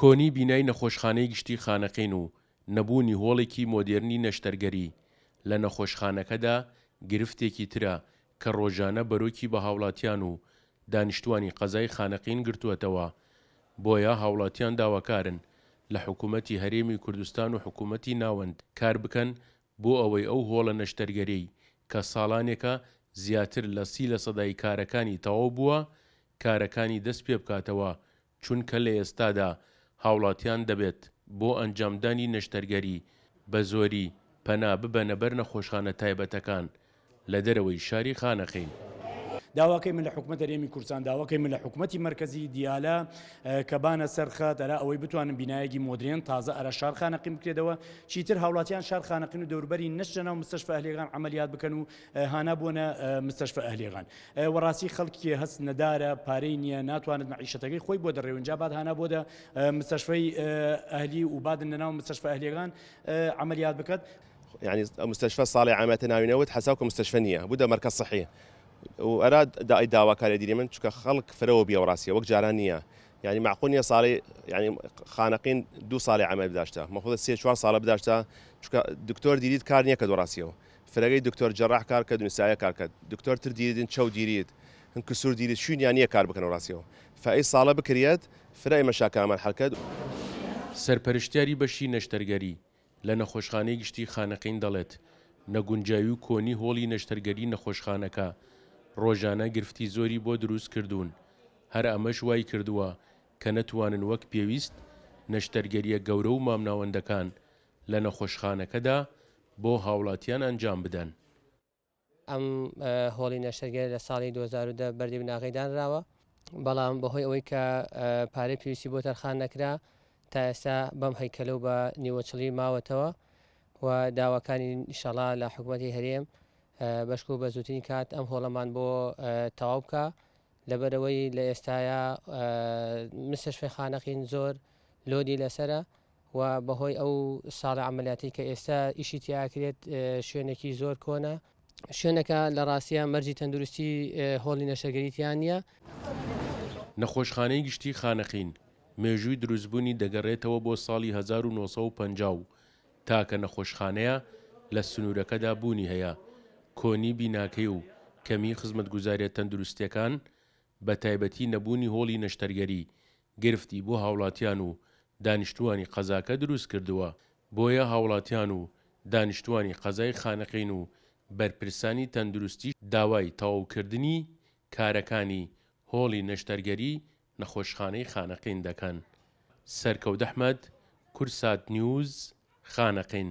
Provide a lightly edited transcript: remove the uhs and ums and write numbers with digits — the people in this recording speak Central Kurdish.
کۆنی بینای نەخۆشخانەی گشتی خانەقین و نەبوونی هۆڵێکی مۆدێرنی نەشتەرگەری لە نەخۆشخانەکەدا گرفتێکی ترە کە ڕۆژانە بەرۆکی بە هاوڵاتیان و دانیشتوانی قەزای خانەقین گرتووەتەوە. بۆیە هاوڵاتیان داواکارن لە حکوومەتی هەرێمی کوردستان و حکوومەتی ناوەند کار بکەن بۆ ئەوەی ئەو هۆڵە نەشتەرگەری کە ساڵانێکە زیاتر لە 30% کارەکانی تەواو بووە کارەکانی دەست پێ بکاتەوە، چونکە لە ئێستادا هاوڵاتیان دەبێت بۆ ئەنجامدانی نەشتەرگەری بە زۆری پەنا ببەنە بەر نەخۆشخانە تایبەتەکان لە دەرەوەی شاری خانەقین. داواکەی من لە حکوومەت هەرێمی کوردستان، داواکەی من لە حکوومەتی مرکزی دیالە کە بانە سەرخات ئەرا ئەوەی بتوانن بینایەکی مۆدرێن تازە ئەرە شار خانەقین بکرێتەوە، چیتر هاوڵاتیان شار خانەقین و دەوروبەری نەشتەنەوە مستەشفە ئەهلیێغان عملیات بکەن و هانا بۆنە مستەشفە ئەهلیێغان. وەڕاستی خەڵکی هەست نەدارە، پارەی نییە، ناتوانێت مەعیشەتەکەی خۆی بۆ دەڕێونجا بعد هانا بۆدە مستەشفەی ئەهلی و بعدن لەناو مستەشفە ئەهلیێغان عملیات بکات. يعني مستشفى صالح عامة ناوينەوت حساوکە مستشفى نییە بووە مرکز صحی و ئەراد داواکاری دیری من چکە خەڵک فرەوە بیاوڕاستیە وەک جاران نییە، يعني معقول نییە ساڵی يعني خانەقین 2 ساڵی عمل بداشتە مەخۆدە 3-4 ساڵە بداشتە چکە دکتۆر دیریت کار نییە کە دۆڕاستیەوە فرەگەی دکتۆر جەڕاح کار کرد نووسایە کار کرد دکتۆر تر دیریدن چەو دیریت هەن کسور دیریت شوێنیان نییە کار بکەن ڕاستیەوە فەی ساڵە بکرێت فرای مەشاکەمان حەکەت. سەرپەرشتیاری بەشی نەشتەرگەری لە نەخۆشخانەی گشتی خانەقین دەڵێت نەگونجاوی و کۆنی هۆڵی نەشتەرگەری نەخۆشخانەکە ڕۆژانە گرفتی زۆری بۆ دروست کردوون، هەر ئەمەش وای کردووە کە نەتوانن وەک پێویست نەشتەرگەریە گەورە و مامناوەندەکان لە نەخۆشخانەکەدا بۆ هاوڵاتیان ئەنجام بدەن. ئەم هۆڵی نەشتەرگەری لە ساڵی 2010 بەردەمی ناغیدانراوە، بەڵام بەهۆی ئەوەی کە پارەی پێویستی بۆ تەرخان نەکرا تا ئێستا بەم هەیکەلە و بە نیوەچڵی ماوەتەوە و داواکانی ئینشەڵا لە حکوومەتی هەرێم بەشک و بە زووترین کات ئەم هۆڵەمان بۆ تەواو بکە لەبەرەوەی لە ئێستاە مستەشفەی خانەقین زۆر لۆدی لەسرە و بەهۆی ئەو ساڵی عملیاتی کە ئێستا ئیشی تیاکرێت شوێنێکی زۆر کۆنە، شوێنەکە لە ڕاستیە مەرجی تەندروستی هۆڵی نەشتەرگەریتیان نییە. نەخۆشخانەی گشتی خانەقین مێژووی دروستبوونی دەگەڕێتەوە بۆ ساڵی 1950 تاکە نەخۆشخانەیە لە سنوورەکەدا بوونی هەیە. کۆنی بیناکەی و کەمی خزمەتگوزاریە تەندروستیەکان بە تایبەتی نەبوونی هۆڵی نەشتەرگەری گرفتی بۆ هاوڵاتیان و دانیشتوانی قەزاکە دروست کردووە، بۆیە هاوڵاتیان و دانیشتوانی قەزای خانەقین و بەرپرسانی تەندروستی داوای تەواوکردنی کارەکانی هۆڵی نەشتەرگەری نەخۆشخانەی خانەقین دەکەن. سەرکەوت ئەحمەد، کورسات نیوز، خانەقین.